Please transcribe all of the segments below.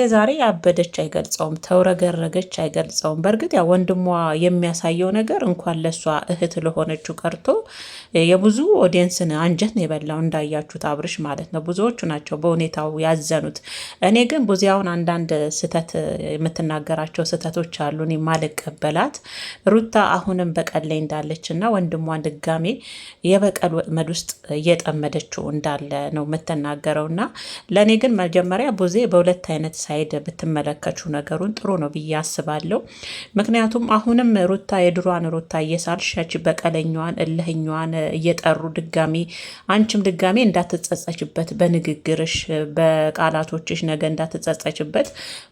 ዛሬ አበደች አይገልጸውም፣ ተውረገረገች አይገልጸውም። በእርግጥ ያ ወንድሟ የሚያሳየው ነገር እንኳን ለሷ እህት ለሆነችው ቀርቶ የብዙ ኦዲየንስን አንጀት ነው የበላው። እንዳያችሁት አብርሽ ማለት ነው። ብዙዎቹ ናቸው በሁኔታው ያዘኑት። እኔ ግን ቡዚያውን አንዳንድ ስህተት የምትናገራቸው ስህተቶች አሉ እኔ ማልቀበላት። ሩታ አሁንም በቀል ላይ እንዳለች እና ወንድሟን ድጋሜ የበቀል ወጥመድ ውስጥ እየጠመደችው እንዳለ ነው የምትናገረው። እና ለእኔ ግን መጀመሪያ ቡዜ በሁለት አይነት ሳይድ ብትመለከቹ ነገሩን ጥሩ ነው ብዬ አስባለሁ። ምክንያቱም አሁንም ሩታ የድሯን ሩታ እየሳልሻች በቀለኛዋን እልህኛዋን እየጠሩ ድጋሚ አንቺም ድጋሚ እንዳትጸጸችበት በንግግርሽ በቃላቶችሽ ነገ እንዳትጸጸችበት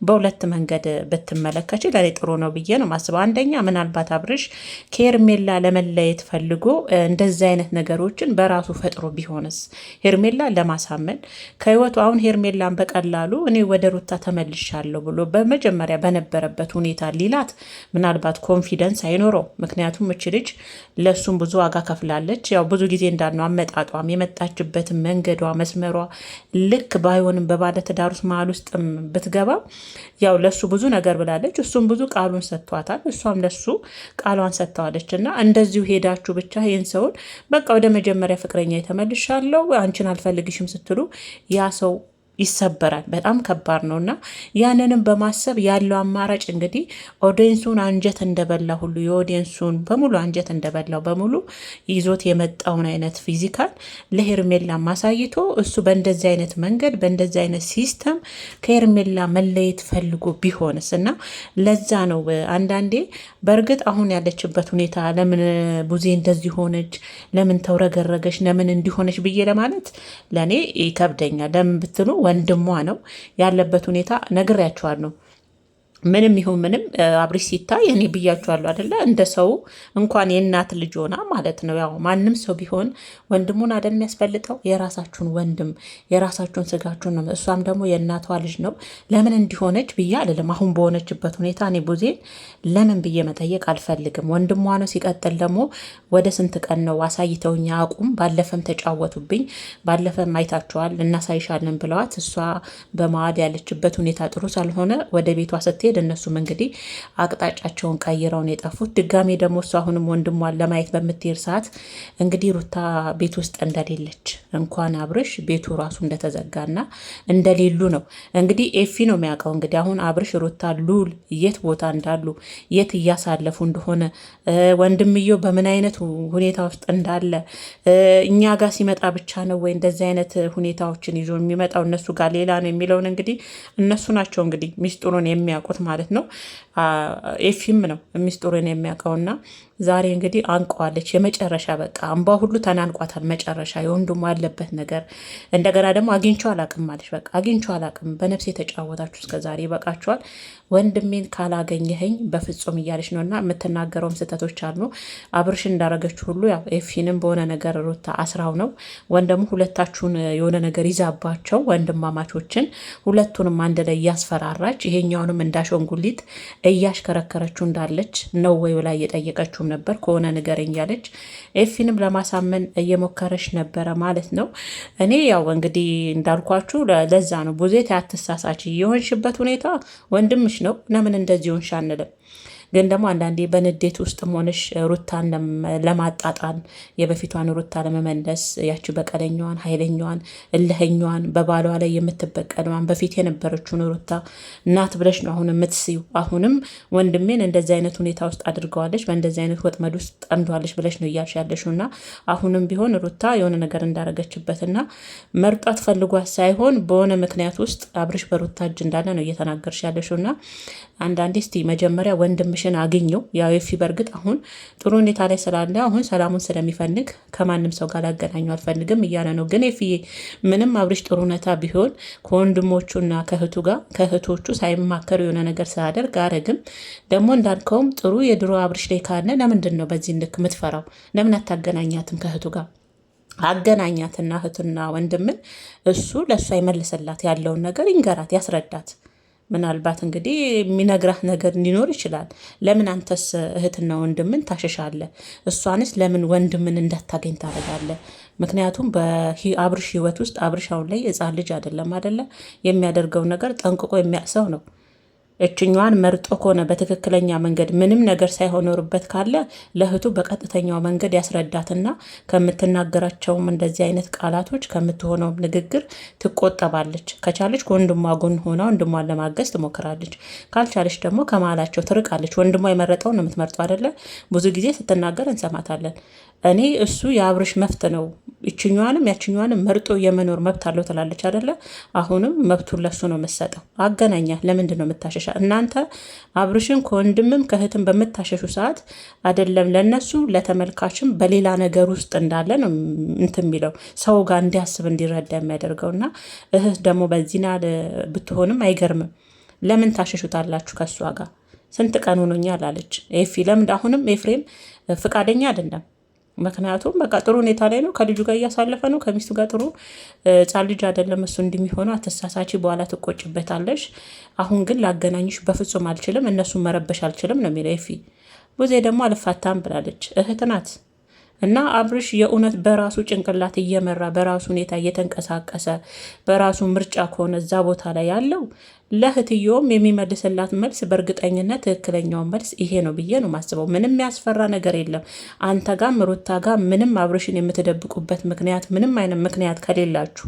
በሁለት መንገድ ብትመለከች ለኔ ጥሩ ነው ብዬ ነው ማስበው። አንደኛ ምናልባት አብርሽ ከሄርሜላ ለመለየት ፈልጎ እንደዚህ አይነት ነገሮችን በራሱ ፈጥሮ ቢሆንስ ሄርሜላ ለማሳመን ከህይወቱ አሁን ሄርሜላን በቀላሉ እኔ ወደ ሩታ ተመልሻለሁ ብሎ በመጀመሪያ በነበረበት ሁኔታ ሊላት ምናልባት ኮንፊደንስ አይኖረው። ምክንያቱም እች ልጅ ለሱም ብዙ ዋጋ ከፍላለች። ያው ብዙ ጊዜ እንዳልነው አመጣጧም የመጣችበትን መንገዷ መስመሯ ልክ ባይሆንም በባለትዳር ውስጥ መሀል ውስጥ ብትገባ ያው ለሱ ብዙ ነገር ብላለች። እሱም ብዙ ቃሉን ሰጥቷታል፣ እሷም ለሱ ቃሏን ሰጥተዋለች። እና እንደዚሁ ሄዳችሁ ብቻ ይህን ሰውን በቃ ወደ መጀመሪያ ፍቅረኛ የተመልሻለሁ አንቺን አልፈልግሽም ስትሉ ያ ሰው ይሰበራል። በጣም ከባድ ነው እና ያንንም በማሰብ ያለው አማራጭ እንግዲህ ኦዲየንሱን አንጀት እንደበላ ሁሉ የኦዲየንሱን በሙሉ አንጀት እንደበላው በሙሉ ይዞት የመጣውን አይነት ፊዚካል ለሄርሜላ ማሳይቶ እሱ በእንደዚህ አይነት መንገድ በእንደዚህ አይነት ሲስተም ከሄርሜላ መለየት ፈልጎ ቢሆንስ እና ለዛ ነው አንዳንዴ በእርግጥ አሁን ያለችበት ሁኔታ ለምን ቡዜ እንደዚህ ሆነች፣ ለምን ተውረገረገች፣ ለምን እንዲሆነች ብዬ ለማለት ለእኔ ይከብደኛል። ለምን ብትሉ ወንድሟ ነው ያለበት ሁኔታ ነግሬያቸዋለሁ። ምንም ይሁን ምንም አብርሽ ሲታይ እኔ ብያችኋለሁ አይደለ? እንደ ሰው እንኳን የእናት ልጅ ሆና ማለት ነው። ያው ማንም ሰው ቢሆን ወንድሙን አይደል የሚያስፈልጠው? የራሳችሁን ወንድም የራሳችሁን ስጋችሁን ነው። እሷም ደግሞ የእናቷ ልጅ ነው። ለምን እንዲሆነች ብዬ አልልም። አሁን በሆነችበት ሁኔታ እኔ ቡዜን ለምን ብዬ መጠየቅ አልፈልግም። ወንድሟ ነው። ሲቀጥል ደግሞ ወደ ስንት ቀን ነው አሳይተውኛ አቁም። ባለፈም ተጫወቱብኝ። ባለፈም አይታችኋል፣ እናሳይሻለን ብለዋት እሷ በመዋድ ያለችበት ሁኔታ ጥሩ ሳልሆነ ወደ ቤቷ ስትሄድ እነሱም እንግዲህ አቅጣጫቸውን ቀይረው ነው የጠፉት። ድጋሜ ደግሞ እሱ አሁንም ወንድሟን ለማየት በምትሄድ ሰዓት እንግዲህ ሩታ ቤት ውስጥ እንደሌለች እንኳን አብርሽ ቤቱ ራሱ እንደተዘጋና እንደሌሉ ነው እንግዲህ ኤፊ ነው የሚያውቀው። እንግዲህ አሁን አብርሽ ሩታ ሉል የት ቦታ እንዳሉ የት እያሳለፉ እንደሆነ ወንድምየው በምን አይነት ሁኔታ ውስጥ እንዳለ እኛ ጋር ሲመጣ ብቻ ነው ወይ እንደዚህ አይነት ሁኔታዎችን ይዞ የሚመጣው እነሱ ጋር ሌላ ነው የሚለውን እንግዲህ እነሱ ናቸው እንግዲህ ሚስጥሩን የሚያውቁት ማለት ነው። ኤፊም ነው ሚስጥሩን የሚያውቀውና ዛሬ እንግዲህ አንቀዋለች። የመጨረሻ በቃ አምባ ሁሉ ተናንቋታል። መጨረሻ የወንድሙ ያለበት ነገር እንደገና ደግሞ አግኝቼው አላቅም ማለች። በቃ አግኝቼው አላቅም፣ በነፍሴ የተጫወታችሁ እስከ ዛሬ ይበቃችኋል፣ ወንድሜን ካላገኘኸኝ በፍጹም እያለች ነው። እና የምትናገረውም ስህተቶች አሉ። አብርሽ እንዳረገችው ሁሉ ያው ኤፊንም በሆነ ነገር ሩታ አስራው ነው ወንድሙ ሁለታችሁን የሆነ ነገር ይዛባቸው ወንድማማቾችን ሁለቱንም አንድ ላይ እያስፈራራች ይሄኛውንም እንዳሸንጉሊት እያሽከረከረችው እንዳለች ነው ወይ ብላ እየጠየቀችውም ነበር። ከሆነ ንገረኝ ያለች ኤፊንም ለማሳመን እየሞከረች ነበረ ማለት ነው። እኔ ያው እንግዲህ እንዳልኳችሁ ለዛ ነው ቡዜት ያትሳሳች የሆንሽበት ሁኔታ ወንድምሽ ነው። ለምን እንደዚህ ሆንሽ አንልም። ግን ደግሞ አንዳንዴ በንዴት ውስጥ ሆነሽ ሩታን ለማጣጣን የበፊቷን ሩታ ለመመለስ ያቺ በቀለኛዋን ኃይለኛዋን እልኸኛዋን በባሏ ላይ የምትበቀለዋን በፊት የነበረችውን ሩታ እናት ብለሽ ነው አሁን የምትስዩ። አሁንም ወንድሜን እንደዚህ አይነት ሁኔታ ውስጥ አድርገዋለች፣ በእንደዚህ አይነት ወጥመድ ውስጥ ጠምዷለች ብለሽ ነው እያልሽ ያለሽው። እና አሁንም ቢሆን ሩታ የሆነ ነገር እንዳረገችበትና መርጧት ፈልጓት ሳይሆን በሆነ ምክንያት ውስጥ አብርሽ በሩታ እጅ እንዳለ ነው እየተናገርሽ ያለሽው። እና አንዳንዴ እስቲ መጀመሪያ ወንድምሽን አግኘው። ያው ኤፊ በእርግጥ አሁን ጥሩ ሁኔታ ላይ ስላለ አሁን ሰላሙን ስለሚፈልግ ከማንም ሰው ጋር ላገናኘው አልፈልግም እያለ ነው። ግን ኤፊ ምንም አብርሽ ጥሩ ሁኔታ ቢሆን ከወንድሞቹና ከእህቱ ጋር ከእህቶቹ ሳይማከሩ የሆነ ነገር ስላደርግ አረግም ደግሞ እንዳልከውም ጥሩ የድሮ አብርሽ ላይ ካለ ለምንድን ነው በዚህ ልክ የምትፈራው? ለምን አታገናኛትም ከእህቱ ጋር? አገናኛትና እህትና ወንድምን እሱ ለእሷ ይመልስላት፣ ያለውን ነገር ይንገራት፣ ያስረዳት። ምናልባት እንግዲህ የሚነግራት ነገር ሊኖር ይችላል። ለምን አንተስ እህትና ወንድምን ታሸሻለህ? እሷንስ ለምን ወንድምን እንዳታገኝ ታደርጋለህ? ምክንያቱም በአብርሽ ህይወት ውስጥ አብርሽ አሁን ላይ ሕፃን ልጅ አይደለ የሚያደርገው ነገር ጠንቅቆ የሚያቅሰው ነው። እችኛዋን መርጦ ከሆነ በትክክለኛ መንገድ ምንም ነገር ሳይሆኖርበት ካለ ለእህቱ በቀጥተኛው መንገድ ያስረዳትና ከምትናገራቸውም እንደዚህ አይነት ቃላቶች ከምትሆነው ንግግር ትቆጠባለች። ከቻለች ከወንድሟ ጎን ሆና ወንድሟን ለማገዝ ትሞክራለች። ካልቻለች ደግሞ ከመሀላቸው ትርቃለች። ወንድሟ የመረጠውን ነው የምትመርጠው አይደለ? ብዙ ጊዜ ስትናገር እንሰማታለን። እኔ እሱ የአብርሽ መፍት ነው፣ ይችኛዋንም ያችኛዋንም መርጦ የመኖር መብት አለው ትላለች አይደለ? አሁንም መብቱን ለሱ ነው የምትሰጠው። አገናኛ ለምንድን ነው የምታሸሻ? እናንተ አብርሽን ከወንድምም ከእህትም በምታሸሹ ሰዓት አይደለም ለነሱ ለተመልካችም በሌላ ነገር ውስጥ እንዳለ ነው እንትን የሚለው ሰው ጋር እንዲያስብ እንዲረዳ የሚያደርገው እና እህት ደግሞ በዚህና ብትሆንም አይገርምም። ለምን ታሸሹታላችሁ ከእሷ ጋር? ስንት ቀን ሆኖኛል አለች ኤፊ። ለምን አሁንም ኤፍሬም ፍቃደኛ አይደለም? ምክንያቱም በቃ ጥሩ ሁኔታ ላይ ነው፣ ከልጁ ጋር እያሳለፈ ነው፣ ከሚስቱ ጋር ጥሩ ሕፃን ልጅ አይደለም እሱ እንደሚሆነው። አተሳሳቺ በኋላ ትቆጭበታለሽ። አሁን ግን ላገናኝሽ በፍጹም አልችልም፣ እነሱን መረበሽ አልችልም ነው የሚለው ኤፊ። ቡዜ ደግሞ አልፋታም ብላለች። እህት ናት እና አብርሽ የእውነት በራሱ ጭንቅላት እየመራ በራሱ ሁኔታ እየተንቀሳቀሰ በራሱ ምርጫ ከሆነ እዛ ቦታ ላይ ያለው ለእህትየውም የሚመልስላት መልስ በእርግጠኝነት ትክክለኛውን መልስ ይሄ ነው ብዬ ነው ማስበው። ምንም ያስፈራ ነገር የለም። አንተ ጋም ሩታ ጋር ምንም አብርሽን የምትደብቁበት ምክንያት ምንም አይነት ምክንያት ከሌላችሁ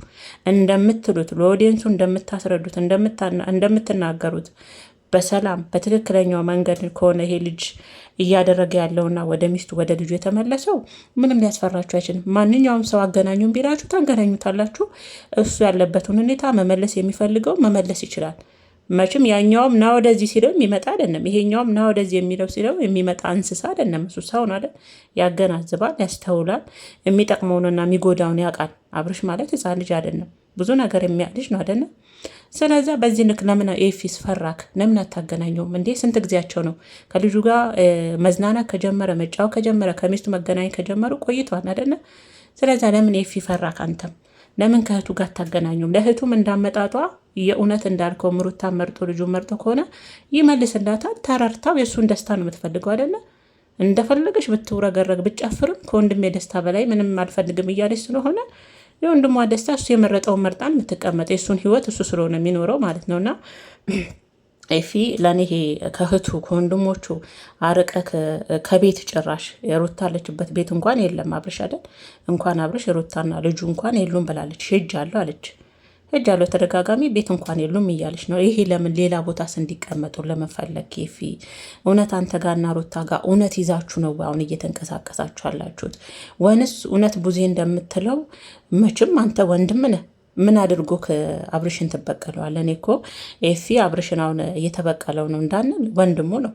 እንደምትሉት ለኦዲየንሱ እንደምታስረዱት እንደምትናገሩት በሰላም በትክክለኛው መንገድ ከሆነ ይሄ ልጅ እያደረገ ያለውና ወደ ሚስቱ ወደ ልጁ የተመለሰው ምንም ሊያስፈራችሁ አይችልም። ማንኛውም ሰው አገናኙን ቢላችሁ ታገናኙታላችሁ። እሱ ያለበትን ሁኔታ መመለስ የሚፈልገው መመለስ ይችላል። መቼም ያኛውም ና ወደዚህ ሲለው የሚመጣ አይደለም። ይሄኛውም ና ወደዚህ የሚለው ሲለው የሚመጣ እንስሳ አይደለም። እሱ ሰው ነው አይደል? ያገናዝባል፣ ያስተውላል፣ የሚጠቅመውንና የሚጎዳውን ያውቃል። አብርሽ ማለት ሕፃን ልጅ አይደለም። ብዙ ነገር የሚያውቅ ልጅ ነው አይደለም? ስለዚያ በዚህ ልክ ለምን ኤፊስ ፈራክ? ለምን አታገናኘውም እንዴ? ስንት ጊዜያቸው ነው ከልጁ ጋር መዝናናት ከጀመረ መጫወት ከጀመረ ከሚስቱ መገናኘት ከጀመሩ ቆይተዋል አይደለ? ስለዚያ ለምን ኤፊ ፈራክ? አንተም ለምን ከእህቱ ጋር አታገናኙም? ለእህቱም እንዳመጣጧ የእውነት እንዳልከው ምሩታ መርጦ ልጁ መርጦ ከሆነ ይመልስላታል። ተረርታው የእሱን ደስታ ነው የምትፈልገው አይደለ? እንደፈለገች ብትውረገረግ ብትጨፍርም ከወንድሜ ደስታ በላይ ምንም አልፈልግም እያለች ስለሆነ የወንድሟ ደስታ እሱ የመረጠውን መርጣን የምትቀመጠ የእሱን ህይወት እሱ ስለሆነ የሚኖረው ማለት ነውና ኤፊ ለእኔ ከእህቱ ከወንድሞቹ አርቀህ ከቤት ጭራሽ የሩታ አለችበት ቤት እንኳን የለም አብርሽ አይደል? እንኳን አብርሽ የሩታና ልጁ እንኳን የሉም ብላለች። ሄጃለሁ አለች። ሄጃለሁ ተደጋጋሚ ቤት እንኳን የሉም እያለች ነው። ይሄ ለምን ሌላ ቦታስ እንዲቀመጡ ለመፈለግ? ኤፊ እውነት አንተ ጋርና ሩታ ጋር እውነት ይዛችሁ ነው አሁን እየተንቀሳቀሳችሁ አላችሁት? ወይንስ እውነት ቡዜ እንደምትለው መቼም አንተ ወንድም ነህ፣ ምን አድርጎ አብርሽን ትበቀለዋለህ? እኔ እኮ ኤፊ አብርሽን አሁን እየተበቀለው ነው እንዳንል ወንድሙ ነው፣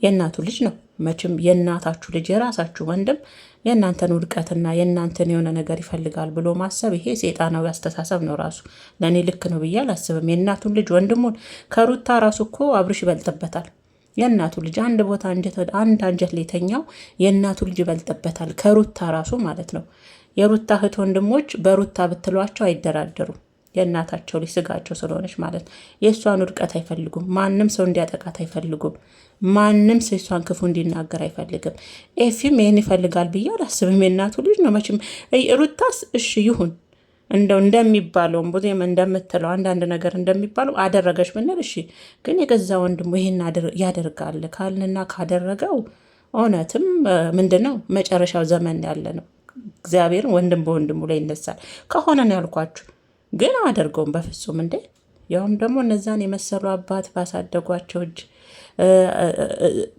የእናቱ ልጅ ነው። መቼም የእናታችሁ ልጅ የራሳችሁ ወንድም የእናንተን ውድቀትና የእናንተን የሆነ ነገር ይፈልጋል ብሎ ማሰብ ይሄ ሴጣናዊ አስተሳሰብ ነው። ራሱ ለእኔ ልክ ነው ብዬ አላስብም። የእናቱን ልጅ ወንድሙን ከሩታ ራሱ እኮ አብርሽ ይበልጥበታል። የእናቱ ልጅ አንድ ቦታ አንድ አንጀት ሌተኛው የእናቱ ልጅ ይበልጥበታል ከሩታ ራሱ ማለት ነው። የሩታ እህት ወንድሞች በሩታ ብትሏቸው አይደራደሩም። የእናታቸው ልጅ ስጋቸው ስለሆነች ማለት ነው። የእሷን ውድቀት አይፈልጉም። ማንም ሰው እንዲያጠቃት አይፈልጉም። ማንም ሰው የእሷን ክፉ እንዲናገር አይፈልግም። ኤፊም ይህን ይፈልጋል ብዬ አላስብም። የእናቱ ልጅ ነው መቼም። ሩታስ እሺ ይሁን እንደው እንደሚባለውም ብዙም እንደምትለው አንዳንድ ነገር እንደሚባለው አደረገች ብንል እሺ፣ ግን የገዛ ወንድሙ ይህን ያደርጋል ካልንና ካደረገው እውነትም ምንድን ነው መጨረሻው ዘመን ያለ ነው። እግዚአብሔር ወንድም በወንድሙ ላይ ይነሳል ከሆነ ነው ያልኳችሁ። ግን አደርገውም በፍጹም እንዴ! ያውም ደግሞ እነዛን የመሰሉ አባት ባሳደጓቸው እጅ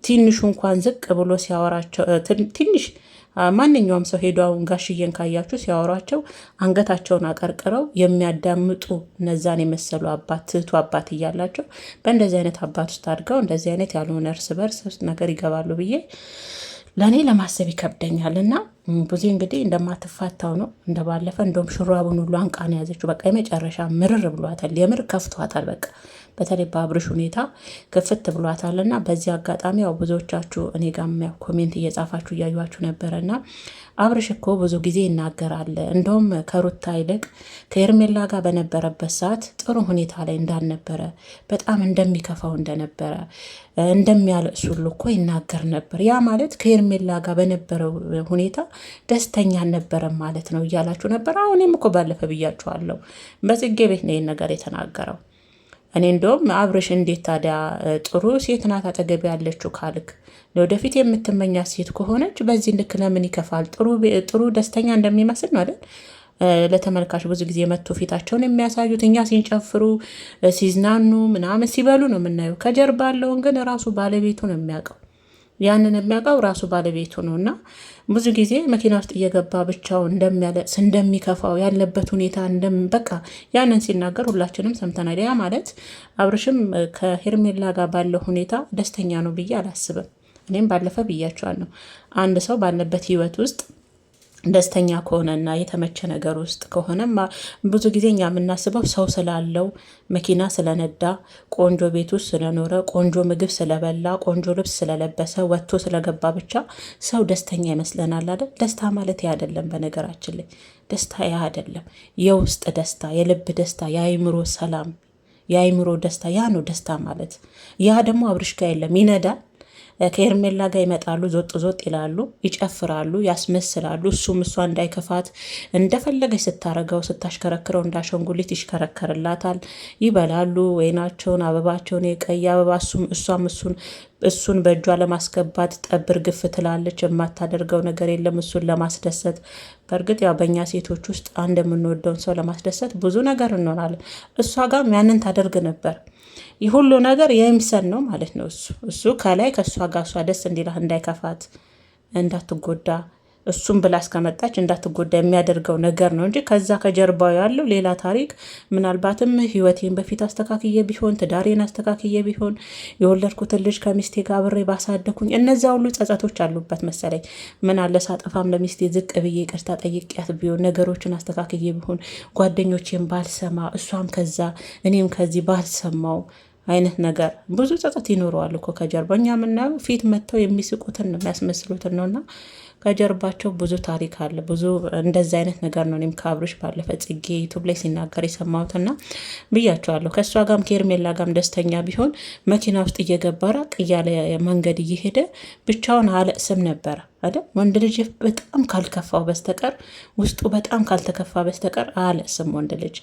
ትንሹ እንኳን ዝቅ ብሎ ሲያወራቸው ትንሽ ማንኛውም ሰው ሄዷውን ጋሽዬን ካያችሁ ሲያወሯቸው አንገታቸውን አቀርቅረው የሚያዳምጡ እነዛን የመሰሉ አባት ትህቱ አባት እያላቸው በእንደዚህ አይነት አባት ውስጥ አድገው እንደዚህ አይነት ያልሆነ እርስ በርስ ነገር ይገባሉ ብዬ ለእኔ ለማሰብ ይከብደኛል። እና ብዙ እንግዲህ እንደማትፋታው ነው እንደባለፈ። እንደውም ሹራቡን ሁሉ አንቃን ያዘችው። በቃ የመጨረሻ ምርር ብሏታል። የምር ከፍቷታል። በቃ በተለይ በአብርሽ ሁኔታ ክፍት ብሏታል። እና በዚህ አጋጣሚ ያው ብዙዎቻችሁ እኔ ጋር ኮሜንት እየጻፋችሁ እያዩችሁ ነበረና አብርሽ እኮ ብዙ ጊዜ ይናገራል። እንደውም ከሩታ ይልቅ ከኤርሜላ ጋር በነበረበት ሰዓት ጥሩ ሁኔታ ላይ እንዳልነበረ፣ በጣም እንደሚከፋው እንደነበረ፣ እንደሚያለቅሱሉ እኮ ይናገር ነበር። ያ ማለት ከኤርሜላ ጋር በነበረው ሁኔታ ደስተኛ አልነበረም ማለት ነው እያላችሁ ነበር። አሁንም እኮ ባለፈ ብያችኋለሁ፣ በጽጌ ቤት ነው ይህን ነገር የተናገረው። እኔ እንደውም አብርሽ እንዴት ታዲያ ጥሩ ሴት ናት አጠገብ ያለችው ካልክ ለወደፊት የምትመኛት ሴት ከሆነች በዚህ ልክ ለምን ይከፋል? ጥሩ ደስተኛ እንደሚመስል ነው አይደል ለተመልካች ብዙ ጊዜ መጥቶ ፊታቸውን የሚያሳዩት። እኛ ሲንጨፍሩ ሲዝናኑ ምናምን ሲበሉ ነው የምናየው። ከጀርባ ያለውን ግን ራሱ ባለቤቱ ነው የሚያውቀው። ያንን የሚያውቀው ራሱ ባለቤቱ ነው። እና ብዙ ጊዜ መኪና ውስጥ እየገባ ብቻው እንደሚያለቅስ እንደሚከፋው ያለበት ሁኔታ በቃ ያንን ሲናገር ሁላችንም ሰምተናል። ያ ማለት አብርሽም ከሄርሜላ ጋር ባለው ሁኔታ ደስተኛ ነው ብዬ አላስብም። እኔም ባለፈ ብያቸዋለሁ። አንድ ሰው ባለበት ህይወት ውስጥ ደስተኛ ከሆነና የተመቸ ነገር ውስጥ ከሆነ ብዙ ጊዜ እኛ የምናስበው ሰው ስላለው፣ መኪና ስለነዳ፣ ቆንጆ ቤት ውስጥ ስለኖረ፣ ቆንጆ ምግብ ስለበላ፣ ቆንጆ ልብስ ስለለበሰ፣ ወጥቶ ስለገባ ብቻ ሰው ደስተኛ ይመስለናል አይደል? ደስታ ማለት ያ አይደለም። በነገራችን ላይ ደስታ ያ አይደለም። የውስጥ ደስታ፣ የልብ ደስታ፣ የአይምሮ ሰላም፣ የአይምሮ ደስታ ያ ነው ደስታ ማለት። ያ ደግሞ አብርሽ ጋር የለም። ይነዳል ከሄርሜላ ጋር ይመጣሉ፣ ዞጥ ዞጥ ይላሉ፣ ይጨፍራሉ፣ ያስመስላሉ። እሱም እሷ እንዳይከፋት እንደፈለገች ስታረገው ስታሽከረክረው እንዳሸንጉሊት ይሽከረከርላታል። ይበላሉ፣ ወይናቸውን፣ አበባቸውን፣ የቀይ አበባ እሷም እሱን በእጇ ለማስገባት ጠብር ግፍ ትላለች። የማታደርገው ነገር የለም እሱን ለማስደሰት። በእርግጥ ያው በእኛ ሴቶች ውስጥ አንድ የምንወደውን ሰው ለማስደሰት ብዙ ነገር እንሆናለን። እሷ ጋርም ያንን ታደርግ ነበር። ይህ ሁሉ ነገር የምሰል ነው ማለት ነው። እሱ ከላይ ከእሷ ጋር እሷ ደስ እንዲላት እንዳይከፋት እንዳትጎዳ እሱም ብላ እስከመጣች እንዳትጎዳ የሚያደርገው ነገር ነው እንጂ ከዛ ከጀርባው ያለው ሌላ ታሪክ። ምናልባትም ህይወቴን በፊት አስተካክዬ ቢሆን ትዳሬን አስተካክዬ ቢሆን የወለድኩትን ልጅ ከሚስቴ ጋር አብሬ ባሳደኩኝ፣ እነዚያ ሁሉ ጸጸቶች አሉበት መሰለኝ። ምን አለ ሳጠፋም ለሚስቴ ዝቅ ብዬ ይቅርታ ጠይቄያት ቢሆን፣ ነገሮችን አስተካክዬ ቢሆን፣ ጓደኞቼን ባልሰማ፣ እሷም ከዛ እኔም ከዚህ ባልሰማው አይነት ነገር ብዙ ጸጸት ይኖረዋል እኮ ከጀርባ። እኛ የምናየው ፊት መጥተው የሚስቁትን ነው የሚያስመስሉትን ነውና ከጀርባቸው ብዙ ታሪክ አለ። ብዙ እንደዚህ አይነት ነገር ነው። እኔም ከአብርሽ ባለፈ ጽጌ ዩቱብ ላይ ሲናገር የሰማሁትና ብያቸዋለሁ። ከእሷ ጋም ከሄርሜላ ጋም ደስተኛ ቢሆን መኪና ውስጥ እየገባ ራቅ እያለ መንገድ እየሄደ ብቻውን አለቅስም ነበረ አይደል? ወንድ ልጅ በጣም ካልከፋው በስተቀር ውስጡ በጣም ካልተከፋ በስተቀር አለቅስም ወንድ ልጅ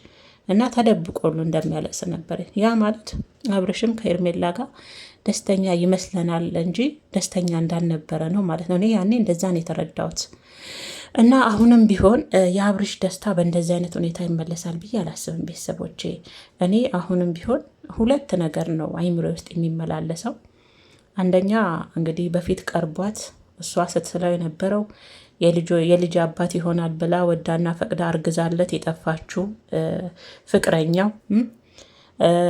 እና ተደብቆሉ እንደሚያለቅስ ነበር። ያ ማለት አብርሽም ከሄርሜላ ጋር ደስተኛ ይመስለናል እንጂ ደስተኛ እንዳልነበረ ነው ማለት ነው። እኔ ያኔ እንደዛ ነው የተረዳሁት። እና አሁንም ቢሆን የአብርሽ ደስታ በእንደዚህ አይነት ሁኔታ ይመለሳል ብዬ አላስብም። ቤተሰቦቼ እኔ አሁንም ቢሆን ሁለት ነገር ነው አይምሮ ውስጥ የሚመላለሰው። አንደኛ እንግዲህ በፊት ቀርቧት እሷ ስትስለው የነበረው የልጅ አባት ይሆናል ብላ ወዳና ፈቅዳ አርግዛለት የጠፋችው ፍቅረኛው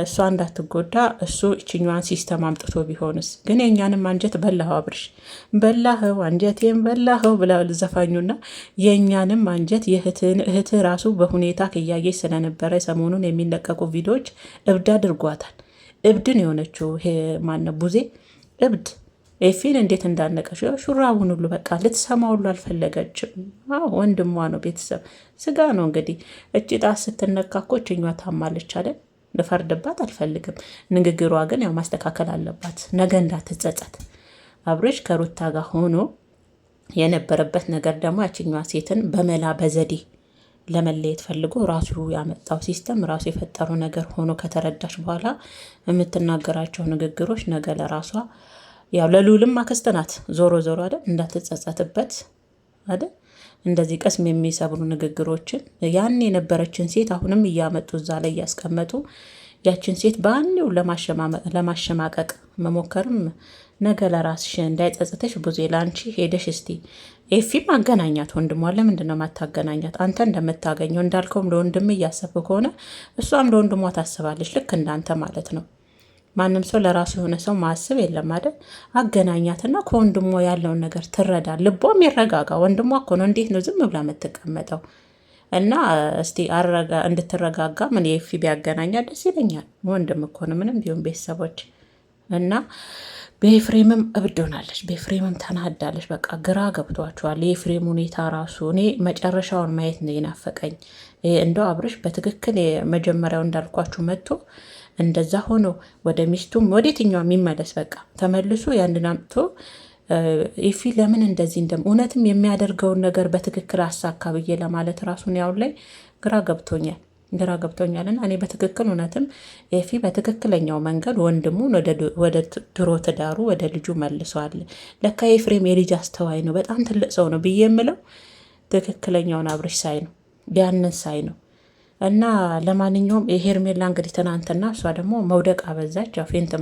እሷ እንዳትጎዳ እሱ እችኛዋን ሲስተም አምጥቶ ቢሆንስ? ግን የእኛንም አንጀት በላኸው አብርሽ፣ በላኸው አንጀቴም በላኸው ብላ ዘፋኙና የእኛንም አንጀት እህት ራሱ በሁኔታ ከያየች ስለነበረ ሰሞኑን የሚለቀቁ ቪዲዮዎች እብድ አድርጓታል። እብድን የሆነችው ማነው ቡዜ እብድ ኤፊን እንዴት እንዳነቀች ሹራቡን ሁሉ በቃ ልትሰማ ሁሉ አልፈለገችም። ወንድሟ ነው፣ ቤተሰብ ስጋ ነው። እንግዲህ እጭ ጣት ስትነካ እኮ እችኛዋ ታማለች አይደል? ልፈርድባት አልፈልግም። ንግግሯ ግን ያው ማስተካከል አለባት፣ ነገ እንዳትጸጸት። አብርሽ ከሩታ ጋር ሆኖ የነበረበት ነገር ደግሞ ያችኛዋ ሴትን በመላ በዘዴ ለመለየት ፈልጎ ራሱ ያመጣው ሲስተም ራሱ የፈጠረው ነገር ሆኖ ከተረዳሽ በኋላ የምትናገራቸው ንግግሮች ነገ ለራሷ ያው ለሉልም አክስት ናት። ዞሮ አይደል እንዳትጸጸትበት አይደል እንደዚህ ቀስም የሚሰብሩ ንግግሮችን ያን የነበረችን ሴት አሁንም እያመጡ እዛ ላይ እያስቀመጡ ያችን ሴት በአንዴው ለማሸማቀቅ መሞከርም ነገ ለራስሽ እንዳይጸጽተሽ ብዙ ላንቺ ሄደሽ እስቲ ኤፊም አገናኛት። ወንድሟ ለምንድን ነው ማታገናኛት? አንተ እንደምታገኘው እንዳልከውም ለወንድም እያሰብክ ከሆነ እሷም ለወንድሟ ታስባለች፣ ልክ እንዳንተ ማለት ነው። ማንም ሰው ለራሱ የሆነ ሰው ማስብ የለም አይደል? አገናኛትና ከወንድሟ ያለውን ነገር ትረዳ፣ ልቧም ይረጋጋ። ወንድሟ እኮ ነው፣ እንዴት ነው ዝም ብላ የምትቀመጠው? እና እስቲ እንድትረጋጋ ምን የፊ ቢያገናኛ ደስ ይለኛል። ወንድም እኮ ነው ምንም ቢሆን ቤተሰቦች። እና በኤፍሬምም እብድ ሆናለች፣ በኤፍሬምም ተናዳለች። በቃ ግራ ገብቷቸዋል። የኤፍሬም ሁኔታ ራሱ እኔ መጨረሻውን ማየት ነው የናፈቀኝ። እንደው አብርሽ በትክክል መጀመሪያው እንዳልኳችሁ መጥቶ እንደዛ ሆኖ ወደ ሚስቱም ወደ የትኛው የሚመለስ በቃ ተመልሶ ያንን አምጥቶ ኢፊ ለምን እንደዚህ እውነትም የሚያደርገውን ነገር በትክክል አሳካ ብዬ ለማለት ራሱን ያው ላይ ግራ ገብቶኛልና እኔ በትክክል እውነትም ኤፊ በትክክለኛው መንገድ ወንድሙን ወደ ድሮ ትዳሩ ወደ ልጁ መልሷል። ለካ ኤፍሬም የልጅ አስተዋይ ነው፣ በጣም ትልቅ ሰው ነው ብዬ የምለው ትክክለኛውን አብርሽ ሳይ ነው፣ ያንን ሳይ ነው። እና ለማንኛውም የሄርሜላ እንግዲህ ትናንትና እሷ ደግሞ መውደቅ አበዛች፣ ፌንት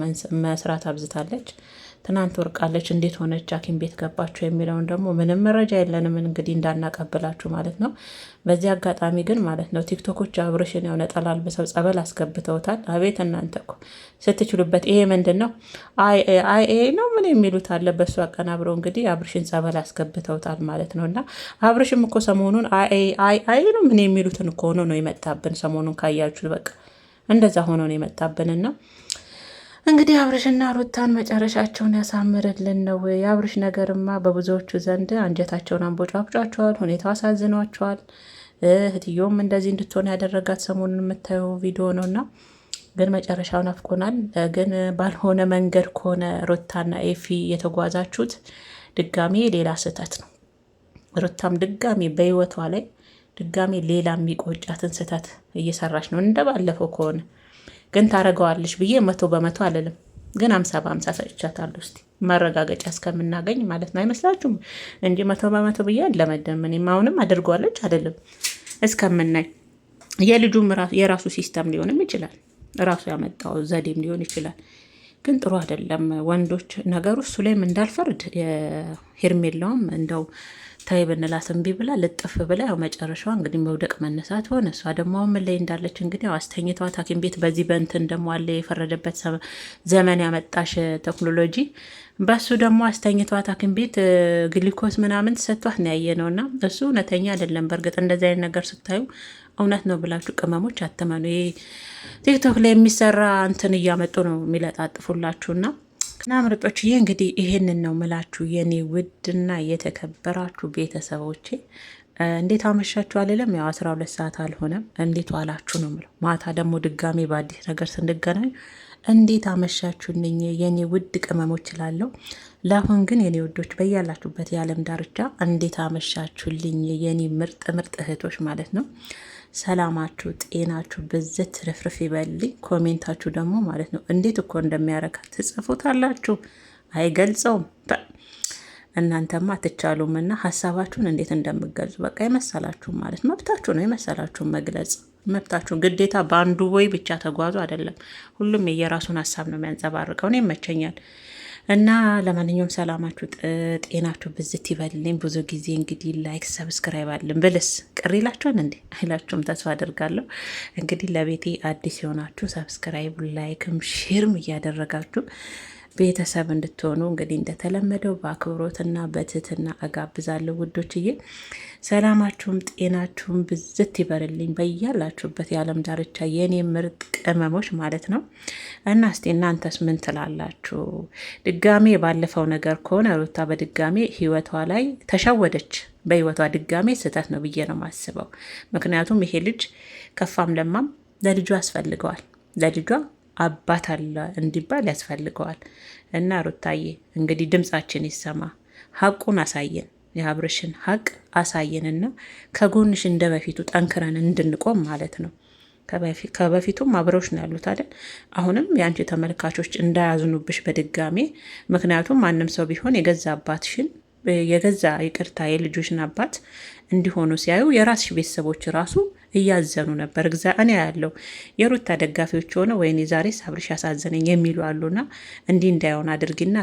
መስራት አብዝታለች። ትናንት ወርቃለች። እንዴት ሆነች? ሐኪም ቤት ገባችሁ የሚለውን ደግሞ ምንም መረጃ የለንም እንግዲህ እንዳናቀብላችሁ ማለት ነው። በዚህ አጋጣሚ ግን ማለት ነው ቲክቶኮች አብርሽን ያው ነጠላ አልብሰው ጸበል አስገብተውታል። አቤት እናንተ እኮ ስትችሉበት። ይሄ ምንድን ነው አይ ነው ምን የሚሉት አለ። በሱ አቀናብረው እንግዲህ አብርሽን ጸበል አስገብተውታል ማለት ነው። እና አብርሽም እኮ ሰሞኑን አይ ነው ምን የሚሉትን እኮ ሆኖ ነው የመጣብን። ሰሞኑን ካያችሁ በቃ እንደዛ ሆኖ ነው የመጣብንና እንግዲህ አብርሽና ሩታን መጨረሻቸውን ያሳምርልን ነው። የአብርሽ ነገርማ በብዙዎቹ ዘንድ አንጀታቸውን አንቦጫብጫቸዋል። ሁኔታው አሳዝኗቸዋል። እህትዮም እንደዚህ እንድትሆን ያደረጋት ሰሞኑን የምታየው ቪዲዮ ነው እና ግን መጨረሻውን አፍቆናል። ግን ባልሆነ መንገድ ከሆነ ሩታና ኤፊ የተጓዛችሁት ድጋሜ ሌላ ስህተት ነው። ሩታም ድጋሜ በህይወቷ ላይ ድጋሜ ሌላ የሚቆጫትን ስህተት እየሰራች ነው እንደባለፈው ከሆነ ግን ታረገዋለች ብዬ 100% አልልም። ግን 50-50 ሰጥቻታለሁ። እስኪ ማረጋገጫ እስከምናገኝ ማለት ነው። አይመስላችሁም? እንጂ 100% ብዬ አለመደም። እኔም አሁንም አድርጓለች አይደለም እስከምናይ። የልጁም የራሱ ሲስተም ሊሆንም ይችላል፣ ራሱ ያመጣው ዘዴም ሊሆን ይችላል። ግን ጥሩ አይደለም። ወንዶች ነገሩ እሱ ላይም እንዳልፈርድ ሄርሜላውም እንደው ታይ ብንላት እምቢ ብላ ልጥፍ ብላ ያው መጨረሻዋ እንግዲህ መውደቅ መነሳት ሆነ። እሷ ደግሞ ምን ላይ እንዳለች እንግዲህ ያው አስተኝቷት ሐኪም ቤት በዚህ በእንትን ደግሞ አለ የፈረደበት ዘመን ያመጣሽ ቴክኖሎጂ በሱ ደግሞ አስተኝቷት ሐኪም ቤት ግሊኮስ ምናምን ተሰጥቷት ነው ያየ ነው። እና እሱ እውነተኛ አይደለም። በእርግጥ እንደዚህ አይነት ነገር ስታዩ እውነት ነው ብላችሁ ቅመሞች አትመኑ። ይሄ ቲክቶክ ላይ የሚሰራ እንትን እያመጡ ነው የሚለጣጥፉላችሁና እና ምርጦችዬ እንግዲህ ይሄንን ነው ምላችሁ የኔ ውድና የተከበራችሁ ቤተሰቦቼ። እንዴት አመሻችሁ አልልም፣ ያው 12 ሰዓት አልሆነም። እንዴት ዋላችሁ ነው ምለው። ማታ ደግሞ ድጋሜ በአዲስ ነገር ስንገናኝ እንዴት አመሻችሁልኝ የኔ ውድ ቅመሞች እላለሁ። ለአሁን ግን የኔ ውዶች በያላችሁበት የዓለም ዳርቻ እንዴት አመሻችሁልኝ የኔ ምርጥ ምርጥ እህቶች ማለት ነው። ሰላማችሁ ጤናችሁ ብዝት ትርፍርፍ ይበልኝ። ኮሜንታችሁ ደግሞ ማለት ነው እንዴት እኮ እንደሚያረካ ትጽፉታላችሁ፣ አይገልጸውም። እናንተማ አትቻሉም እና ሀሳባችሁን እንዴት እንደምገልጹ በቃ የመሰላችሁ ማለት መብታችሁ ነው። የመሰላችሁን መግለጽ መብታችሁ፣ ግዴታ በአንዱ ወይ ብቻ ተጓዙ አይደለም። ሁሉም የየራሱን ሀሳብ ነው የሚያንጸባርቀው። እኔ ይመቸኛል። እና ለማንኛውም ሰላማችሁ ጤናችሁ ብዝት ይበልልኝ። ብዙ ጊዜ እንግዲህ ላይክ ሰብስክራይብ አለን ብልስ ቅር ይላችኋል እንዴ? አይላችሁም ተስፋ አደርጋለሁ። እንግዲህ ለቤቴ አዲስ የሆናችሁ ሰብስክራይብ ላይክም ሼርም እያደረጋችሁ ቤተሰብ እንድትሆኑ እንግዲህ እንደተለመደው በአክብሮትና በትህትና እጋብዛለሁ ውዶችዬ። ሰላማችሁም ጤናችሁም ብዝት ይበርልኝ በያላችሁበት የዓለም ዳርቻ የኔ ምርጥ ቅመሞች ማለት ነው። እና እስቲ እናንተስ ምን ትላላችሁ? ድጋሜ ባለፈው ነገር ከሆነ ሩታ በድጋሜ ህይወቷ ላይ ተሸወደች። በህይወቷ ድጋሜ ስህተት ነው ብዬ ነው ማስበው። ምክንያቱም ይሄ ልጅ ከፋም ለማም ለልጇ ያስፈልገዋል። ለልጇ አባት አለ እንዲባል ያስፈልገዋል። እና ሩታዬ እንግዲህ ድምጻችን ይሰማ፣ ሀቁን አሳየን፣ የአብርሽን ሀቅ አሳየንና ከጎንሽ እንደ በፊቱ ጠንክረን እንድንቆም ማለት ነው። ከበፊቱም አብረውሽ ነው ያሉት አይደል? አሁንም የአንቺ ተመልካቾች እንዳያዝኑብሽ በድጋሜ። ምክንያቱም ማንም ሰው ቢሆን የገዛ አባትሽን የገዛ ይቅርታ የልጆችን አባት እንዲሆኑ ሲያዩ የራስሽ ቤተሰቦች ራሱ እያዘኑ ነበር። እኔ ያለው የሩታ ደጋፊዎች ሆነ ወይኔ ዛሬ አብርሽ ያሳዘነኝ የሚሉ አሉና እንዲህ እንዳይሆን አድርጊና